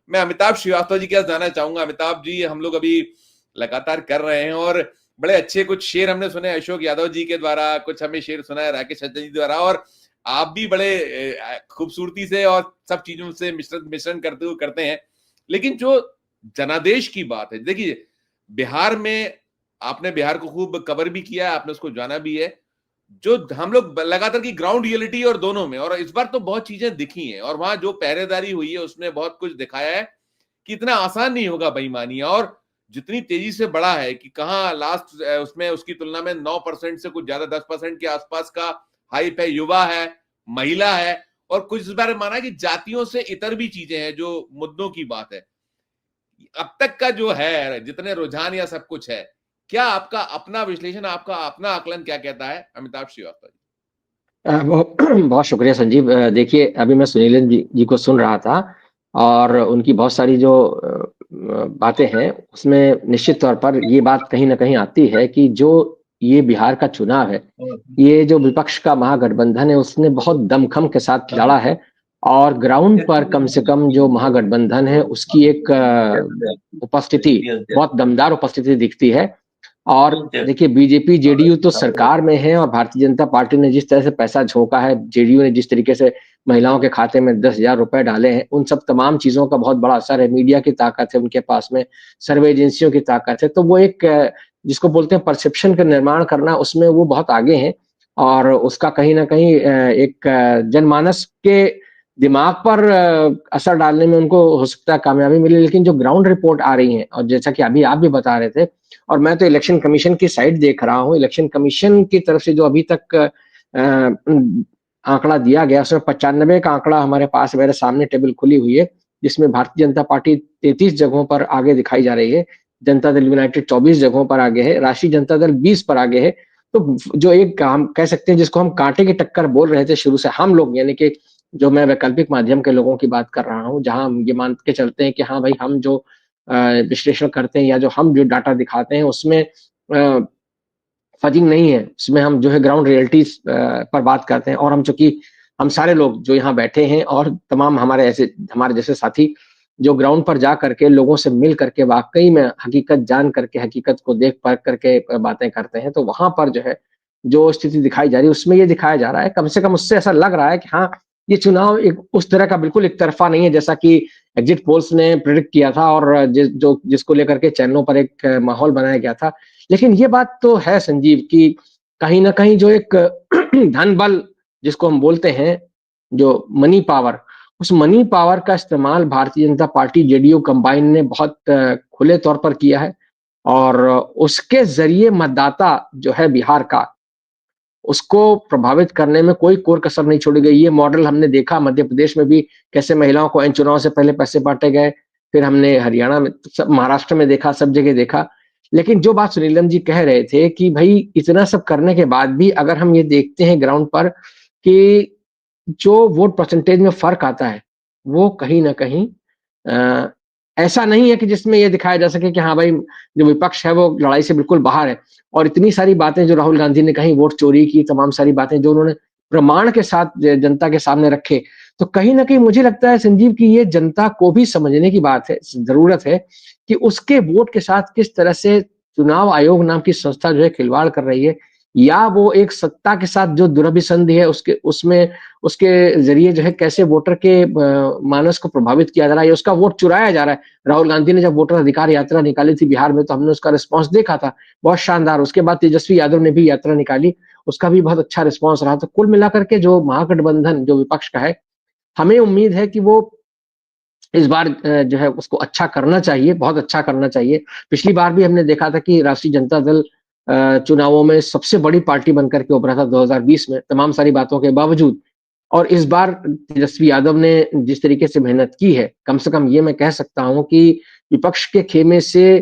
मैं अमिताभ श्रीवास्तव जी के पास जाना चाहूंगा। अमिताभ जी, हम लोग अभी लगातार कर रहे हैं और बड़े अच्छे कुछ शेर हमने सुने अशोक यादव जी के द्वारा, कुछ हमें शेर सुना है राकेश सज्जन जी द्वारा, और आप भी बड़े खूबसूरती से और सब चीजों से मिश्रण मिश्रण करते हुए करते हैं। लेकिन जो जनादेश की बात है, देखिए बिहार में आपने बिहार को खूब कवर भी किया है, आपने उसको जाना भी है। जो हम लोग लगातार की ग्राउंड रियलिटी और दोनों में, और इस बार तो बहुत चीजें दिखी हैं, और वहां जो पहरेदारी हुई है उसने बहुत कुछ दिखाया है कि इतना आसान नहीं होगा बेईमानी, और जितनी तेजी से बढ़ा है कि कहां लास्ट उसमें उसकी तुलना में 9% से कुछ ज्यादा 10% के आसपास का हाइप है, युवा है, महिला है, और कुछ इस बारे में माना कि जातियों से इतर भी चीजें हैं जो मुद्दों की बात है। अब तक का जो है जितने रुझान या सब कुछ है, क्या आपका अपना विश्लेषण, आपका अपना आकलन क्या कहता है अमिताभ श्रीवास्तव जी? बहुत बहुत शुक्रिया संजीव। देखिए, अभी मैं सुनीलन जी को सुन रहा था और उनकी बहुत सारी जो बातें हैं, उसमें निश्चित तौर पर ये बात कहीं न कहीं आती है कि जो ये बिहार का चुनाव है, ये जो विपक्ष का महागठबंधन है, उसने बहुत दमखम के साथ लड़ा है और ग्राउंड पर कम से कम जो महागठबंधन है, उसकी एक उपस्थिति, बहुत दमदार उपस्थिति दिखती है। और देखिए, बीजेपी, जेडीयू तो सरकार में है और भारतीय जनता पार्टी ने जिस तरह से पैसा झोंका है, जेडीयू ने जिस तरीके से महिलाओं के खाते में 10,000 रुपए डाले हैं, उन सब तमाम चीज़ों का बहुत बड़ा असर है। मीडिया की ताकत है उनके पास में, सर्वे एजेंसियों की ताकत है। तो वो एक जिसको बोलते हैं परसेप्शन का निर्माण करना, उसमें वो बहुत आगे हैं और उसका कहीं न कहीं एक जनमानस के दिमाग पर असर डालने में उनको हो सकता है कामयाबी मिले। लेकिन जो ग्राउंड रिपोर्ट आ रही है और जैसा कि अभी आप भी बता रहे थे, और मैं तो इलेक्शन कमीशन की साइड देख रहा हूँ, इलेक्शन कमीशन की तरफ से जो अभी तक आंकड़ा दिया गया, उसमें 95 का आंकड़ा हमारे पास, मेरे सामने टेबल खुली हुई है, जिसमें भारतीय जनता पार्टी 33 जगहों पर आगे दिखाई जा रही है, जनता दल यूनाइटेड 24 जगहों पर आगे है, राष्ट्रीय जनता दल 20 पर आगे है। तो जो एक हम कह सकते हैं जिसको हम कांटे की टक्कर बोल रहे थे शुरू से, हम लोग यानी कि जो मैं वैकल्पिक माध्यम के लोगों की बात कर रहा हूँ, जहां हम ये मान के चलते हैं कि हाँ भाई, हम जो विश्लेषण करते हैं या जो हम जो डाटा दिखाते हैं उसमें फजिंग नहीं है, उसमें हम जो है ग्राउंड रियलिटीज पर बात करते हैं। और हम चूंकि हम सारे लोग जो यहाँ बैठे हैं और तमाम हमारे जैसे साथी जो ग्राउंड पर जा करके लोगों से मिल करके वाकई में हकीकत जान करके, हकीकत को देख परख करके बातें करते हैं, तो वहां पर जो है जो स्थिति दिखाई जा रही है उसमें ये दिखाया जा रहा है, कम से कम उससे ऐसा लग रहा है कि हाँ, ये चुनाव एक उस तरह का बिल्कुल एक तरफा नहीं है जैसा कि एग्जिट पोल्स ने प्रिडिक्ट किया था और जिसको लेकर के चैनलों पर एक माहौल बनाया गया था। लेकिन ये बात तो है संजीव कि कहीं न कहीं जो एक धन बल जिसको हम बोलते हैं, जो मनी पावर, उस मनी पावर का इस्तेमाल Bharatiya Janata party, JDU combine ने बहुत खुले तौर पर किया है और उसके ज़रिए मतदाता जो है बिहार का, उसको प्रभावित करने में कोई कोर कसर नहीं छोड़ी गई। ये मॉडल हमने देखा मध्य प्रदेश में भी, कैसे महिलाओं को इन चुनाव से पहले पैसे बाँटे गए, फिर हमने हरियाणा में, सब महाराष्ट्र में देखा, सब जगह देखा। लेकिन जो बात सुनीलम जी कह रहे थे कि भई इतना सब करने के बाद भी अगर हम ये देखते हैं ग्राउंड पर कि जो वोट परसेंटेज में फ़र्क आता है, वो कहीं न कहीं अ, ऐसा नहीं है कि जिसमें ये दिखाया जा सके कि हाँ भाई, जो विपक्ष है वो लड़ाई से बिल्कुल बाहर है। और इतनी सारी बातें जो राहुल गांधी ने कही, वोट चोरी की तमाम सारी बातें जो उन्होंने प्रमाण के साथ जनता के सामने रखे, तो कहीं न कहीं मुझे लगता है संजीव कि ये जनता को भी समझने की बात है, ज़रूरत है कि उसके वोट के साथ किस तरह से चुनाव आयोग नाम की संस्था जो है खिलवाड़ कर रही है, या वो एक सत्ता के साथ जो दुरभिसंधि है उसके उसमें उसके ज़रिए जो है कैसे वोटर के मानस को प्रभावित किया जा रहा है या उसका वोट चुराया जा रहा है। राहुल गांधी ने जब वोटर अधिकार यात्रा निकाली थी बिहार में, तो हमने उसका रिस्पॉन्स देखा था, बहुत शानदार। उसके बाद तेजस्वी यादव ने भी यात्रा निकाली, उसका भी बहुत अच्छा रिस्पॉन्स रहा। तो कुल मिलाकर के जो महागठबंधन जो विपक्ष का है, हमें उम्मीद है कि वो इस बार जो है उसको अच्छा करना चाहिए, बहुत अच्छा करना चाहिए। पिछली बार भी हमने देखा था कि राष्ट्रीय जनता दल चुनावों में सबसे बड़ी पार्टी बनकर के उभरा था 2020 में, तमाम सारी बातों के बावजूद। और इस बार तेजस्वी यादव ने जिस तरीके से मेहनत की है, कम से कम ये मैं कह सकता हूँ कि विपक्ष के खेमे से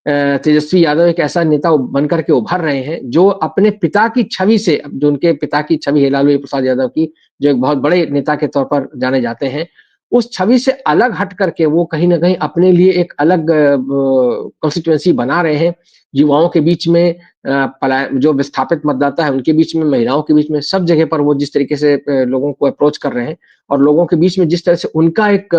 तेजस्वी यादव एक ऐसा नेता बनकर के उभर रहे हैं, जो अपने पिता की छवि से, जो उनके पिता की छवि है लालू प्रसाद यादव की, जो एक बहुत बड़े नेता के तौर पर जाने जाते हैं, उस छवि से अलग हट करके वो कहीं न कहीं अपने लिए एक अलग कॉन्स्टिट्यूएंसी बना रहे हैं। युवाओं के बीच में जो विस्थापित मतदाता है उनके बीच में, महिलाओं के बीच में, सब जगह पर वो जिस तरीके से लोगों को अप्रोच कर रहे हैं और लोगों के बीच में जिस तरह से उनका एक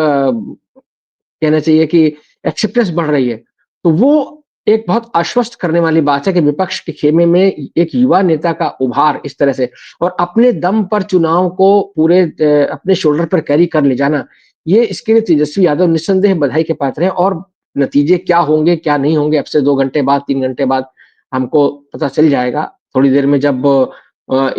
कहना चाहिए कि एक्सेप्टेंस बढ़ रही है। तो वो एक बहुत आश्वस्त करने वाली बात है कि विपक्ष के खेमे में एक युवा नेता का उभार इस तरह से और अपने दम पर चुनाव को पूरे अपने शोल्डर पर कैरी कर ले जाना, ये इसके लिए तेजस्वी यादव निस्संदेह बधाई के पात्र हैं और नतीजे क्या होंगे, क्या नहीं होंगे, अब से 2 घंटे बाद, 3 घंटे बाद हमको पता चल जाएगा। थोड़ी देर में जब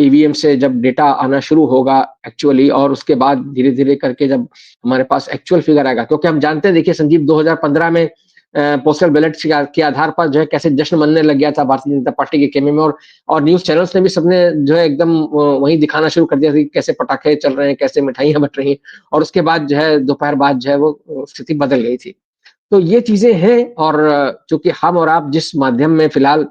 ईवीएम से जब डेटा आना शुरू होगा एक्चुअली और उसके बाद धीरे-धीरे करके जब हमारे पास एक्चुअल फिगर आएगा, क्योंकि हम जानते हैं, देखिए संजीव, 2015 में पोस्टल बैलेट के आधार पर जो है कैसे जश्न मनने लग गया था भारतीय जनता पार्टी के खेमे में और न्यूज़ चैनल्स ने भी सबने जो है एकदम वही दिखाना शुरू कर दिया था कि कैसे पटाखे चल रहे हैं, कैसे मिठाइयाँ बँट रही हैं और उसके बाद जो है दोपहर बाद जो है वो स्थिति बदल गई थी। तो ये चीज़ें हैं और चूँकि हम और आप जिस माध्यम में फिलहाल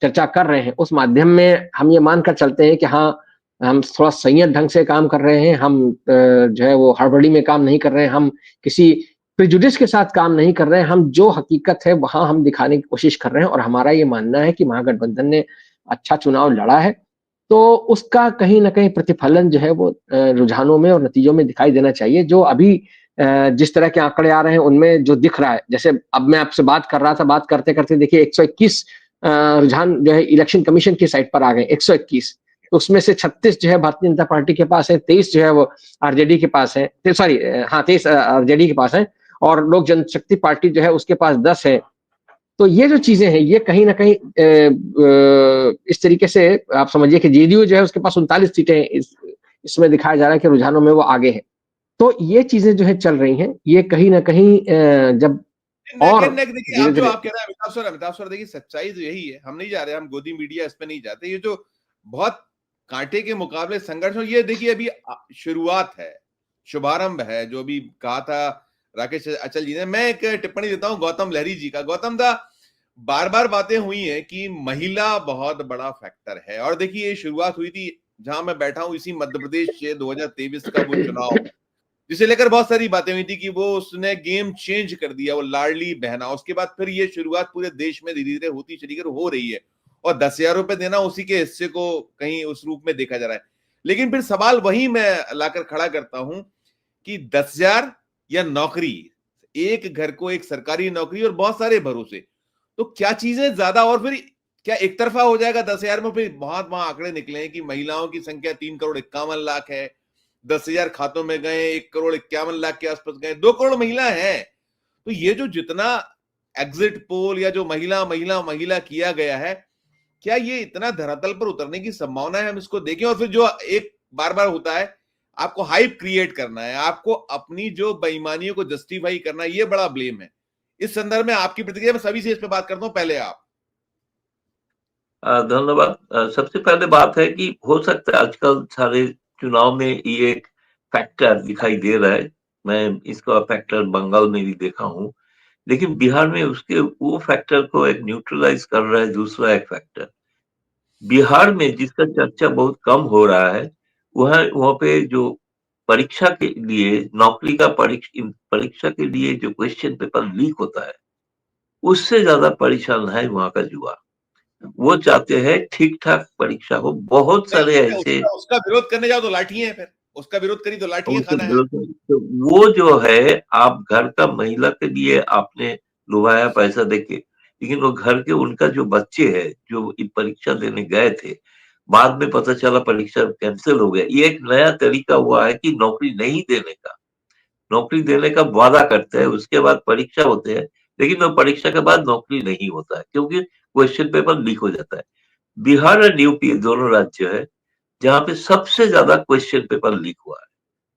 चर्चा कर रहे हैं, उस माध्यम में हम ये मानकर चलते हैं कि हाँ, हम थोड़ा संयत ढंग से काम कर रहे हैं, हम जो है वो हड़बड़ी में काम नहीं कर रहे हैं, हम किसी प्रेजुडिस के साथ काम नहीं कर रहे हैं, हम जो हकीकत है वहाँ हम दिखाने की कोशिश कर रहे हैं और हमारा ये मानना है कि महागठबंधन ने अच्छा चुनाव लड़ा है, तो उसका कहीं न कहीं प्रतिफलन जो है वो रुझानों में और नतीजों में दिखाई देना चाहिए। जो अभी जिस तरह के आंकड़े आ रहे हैं उनमें जो दिख रहा है, जैसे अब मैं आपसे बात कर रहा था, बात करते-करते देखिए 121 रुझान जो है इलेक्शन कमीशन की साइट पर आ गए, 121। तो उसमें से 36 जो है भारतीय जनता पार्टी के पास है, 23 जो है वो आरजेडी के पास है, सॉरी, हाँ 23 आरजेडी के पास है और लोक जनशक्ति पार्टी जो है उसके पास 10 है। तो ये जो चीजें हैं, ये कहीं न कहीं इस तरीके से आप समझिए कि जेडीयू जो है उसके पास 39 सीटें हैं, इसमें दिखाया जा रहा है कि रुझानों में वो आगे है। तो ये चीजें जो है चल रही हैं, ये कहीं न कहीं जब और देखिए, आप जो धीरे-धीरे आप कह रहे हैं अमिताभ सर, देखिए सच्चाई तो यही है। हम नहीं जा रहे, हम गोदी मीडिया इस पे नहीं जाते। ये जो बहुत कांटे के मुकाबले संघर्ष हो, ये देखिए अभी शुरुआत है, शुभारंभ है। जो अभी कहा था राकेश अचल जी ने, मैं एक टिप्पणी देता हूं गौतम लहरी जी का। गौतम दा, बार-बार बातें हुई हैं कि महिला बहुत बड़ा फैक्टर है और देखिए ये शुरुआत हुई थी जहां मैं बैठा हूं, इसी मध्य प्रदेश से 2023 का वो चुनाव, जिसे लेकर बहुत सारी बातें हुई थी कि वो उसने गेम चेंज कर दिया, वो लाडली बहना। उसके बाद फिर ये शुरुआत पूरे देश में धीरे धीरे होती चली गई, हो रही है और 10,000 रुपए देना उसी के हिस्से को कहीं उस रूप में देखा जा रहा है। लेकिन फिर सवाल वही मैं लाकर खड़ा करता हूं कि 10,000 या नौकरी, एक घर को एक सरकारी नौकरी और बहुत सारे भरोसे, तो क्या चीजें ज्यादा, और फिर क्या एक तरफा हो जाएगा 10,000 में? फिर बहुत वहां आंकड़े निकले हैं कि महिलाओं की संख्या 3,51,00,000 है, 10,000 खातों में गए, 1,51,00,000 के आसपास गए, 2 करोड़ महिला है। तो ये जो जितना एग्जिट पोल या जो महिला महिला महिला किया गया है, क्या ये इतना धरातल पर उतरने की संभावना है? हम इसको देखें। और फिर जो एक बार बार होता है, आपको हाइप क्रिएट करना है, आपको अपनी जो बेईमानियों को जस्टिफाई करना है, ये बड़ा ब्लेम है। इस संदर्भ में आपकी प्रतिक्रिया, मैं सभी से इस पे बात करता हूं, पहले आप। धन्यवाद। सबसे पहले बात है कि हो सकता है आजकल सारे चुनाव में ये एक फैक्टर दिखाई दे रहा है। मैं इसका फैक्टर बंगाल में भी देखा हूँ, लेकिन बिहार में उसके वो फैक्टर को एक न्यूट्रलाइज कर रहा है दूसरा एक फैक्टर। बिहार में जिसका चर्चा बहुत कम हो रहा है, वहाँ पे जो परीक्षा के लिए, नौकरी का परीक्षा के लिए जो क्वेश्चन पेपर लीक होता है, उससे ज्यादा परेशान है वहाँ का युवा। वो चाहते हैं ठीक-ठाक परीक्षा हो। बहुत नहीं, सारे ऐसे उसका विरोध करने जाओ तो लाठी है, फिर उसका विरोध करी तो लाठियां उनके खाना है। विरोध में तो वो जो है, आप घर का महिला के लिए आपने लुभाया पैसा देके, लेकिन वो घर के उनका जो बच्चे हैं, जो परीक्षा देने गए थे, बाद में पता चला परीक्षा कैंसिल हो गया। ये एक नया तरीका हुआ है कि नौकरी नहीं देने का, नौकरी देने का वादा करते हैं, उसके बाद परीक्षा होते हैं, लेकिन वो परीक्षा के बाद नौकरी नहीं होता है, क्योंकि क्वेश्चन पेपर लीक हो जाता है। बिहार और यूपी दोनों राज्य है जहाँ पे सबसे ज्यादा क्वेश्चन पेपर लीक हुआ है।